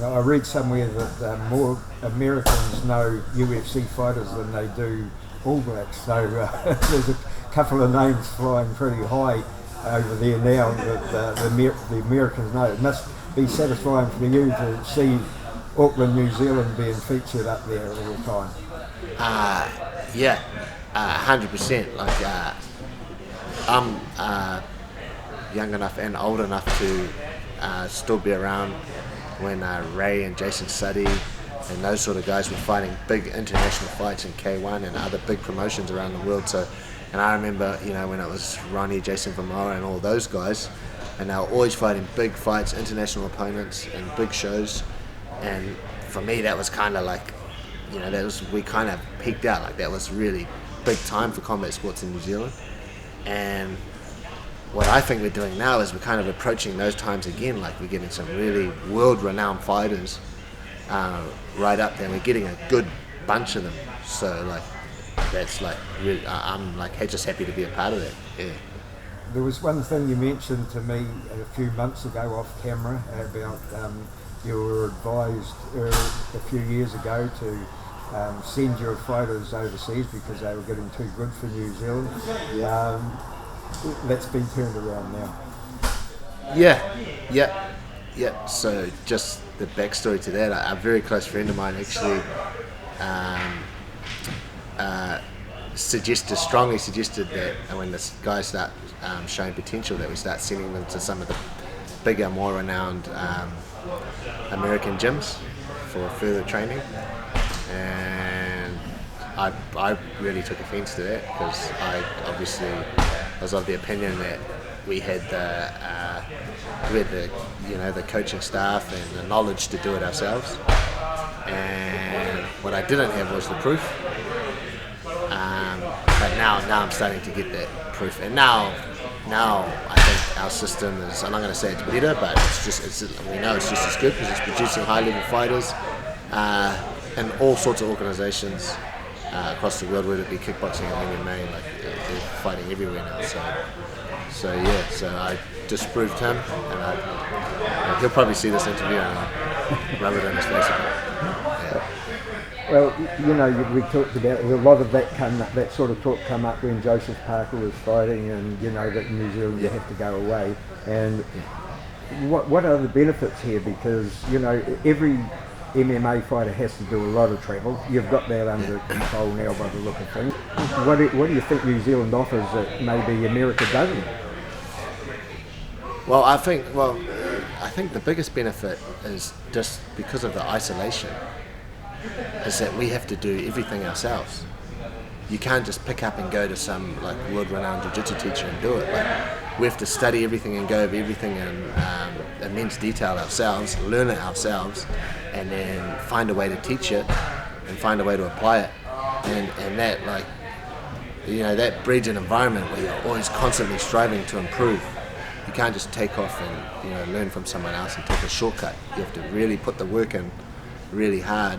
I read somewhere that more Americans know UFC fighters than they do All Blacks. So there's a couple of names flying pretty high over there now that the Americans know. It must be satisfying for you to see Auckland, New Zealand being featured up there all the time. Yeah, 100%. Like I'm young enough and old enough to still be around when Ray and Jason Suddy and those sort of guys were fighting big international fights in K1 and other big promotions around the world. So, and I remember, you know, when it was Ronnie, Jason Vermeer and all those guys, and they were always fighting big fights, international opponents and big shows. And for me, that was kind of like, you know, we kind of peaked out. Like that was really big time for combat sports in New Zealand. And what I think we're doing now is we're kind of approaching those times again. Like we're getting some really world-renowned fighters right up there. We're getting a good bunch of them. So like that's like really, I'm like just happy to be a part of that. Yeah. There was one thing you mentioned to me a few months ago off camera about you were advised a few years ago to send your fighters overseas because they were getting too good for New Zealand. That's been turned around now. Yeah. So just the backstory to that, a very close friend of mine actually strongly suggested that when this guys start showing potential, that we start sending them to some of the bigger, more renowned American gyms for further training. And I really took offence to that because I obviously was of the opinion that we had the coaching staff and the knowledge to do it ourselves. And what I didn't have was the proof. But now I'm starting to get that proof. And now I think our system is, I'm not going to say it's better, but we know it's just as good because it's producing high-level fighters in all sorts of organisations across the world, whether it be kickboxing and MMA, like they're fighting everywhere now. So I disproved him, and he'll probably see this interview and I'll rub it in his face a bit. Yeah. Well, you know, we talked about a lot of that sort of talk come up when Joseph Parker was fighting, and you know that in New Zealand you have to go away. And what are the benefits here? Because you know every MMA fighter has to do a lot of travel. You've got that under control now by the look of things. What do you think New Zealand offers that maybe America doesn't? Well, I think the biggest benefit is just because of the isolation, is that we have to do everything ourselves. You can't just pick up and go to some like world-renowned jiu-jitsu teacher and do it. Like, we have to study everything and go over everything in immense detail ourselves, learn it ourselves, and then find a way to teach it and find a way to apply it. And that, like, you know, that breeds an environment where you're always constantly striving to improve. You can't just take off and, you know, learn from someone else and take a shortcut. You have to really put the work in really hard,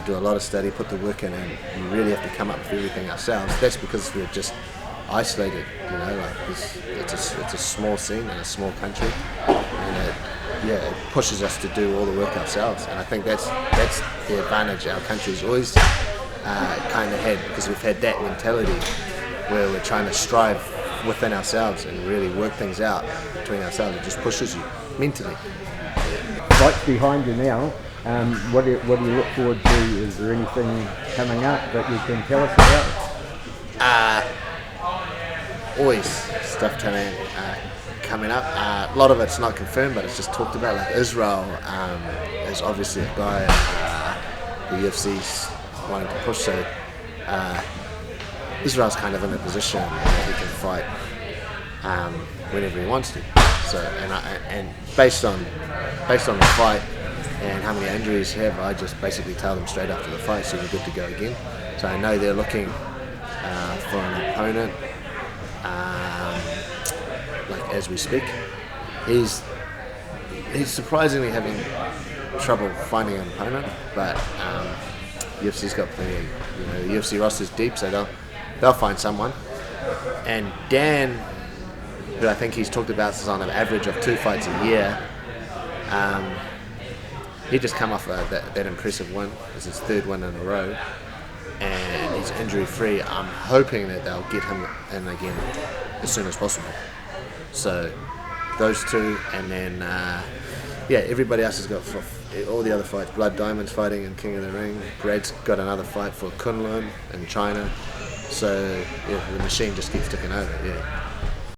do a lot of study, put the work in, and we really have to come up with everything ourselves. That's because we're just isolated, you know, like it's a small scene in a small country, and it pushes us to do all the work ourselves. And I think that's the advantage our country's always kind of had, because we've had that mentality where we're trying to strive within ourselves and really work things out between ourselves. It just pushes you mentally. What's behind you now? What do you look forward to? Is there anything coming up that you can tell us about? Always stuff coming up. A lot of it's not confirmed, but it's just talked about. Like Israel is obviously a guy the UFC's wanting to push. So Israel's kind of in a position where he can fight whenever he wants to. So and based on the fight and how many injuries he have, I just basically tell them straight after the fight, so we're good to go again. So I know they're looking for an opponent, like as we speak. He's surprisingly having trouble finding an opponent, but UFC's got plenty. You know, the UFC roster's deep, so they'll find someone. And Dan, who I think he's talked about is on an average of 2 fights a year, he just come off that impressive win. It's his third win in a row, and he's injury free. I'm hoping that they'll get him in again as soon as possible. So those two, and then everybody else has got all the other fights. Blood Diamond's fighting in King of the Ring. Brad's got another fight for Kunlun in China. So the machine just keeps ticking over. Yeah.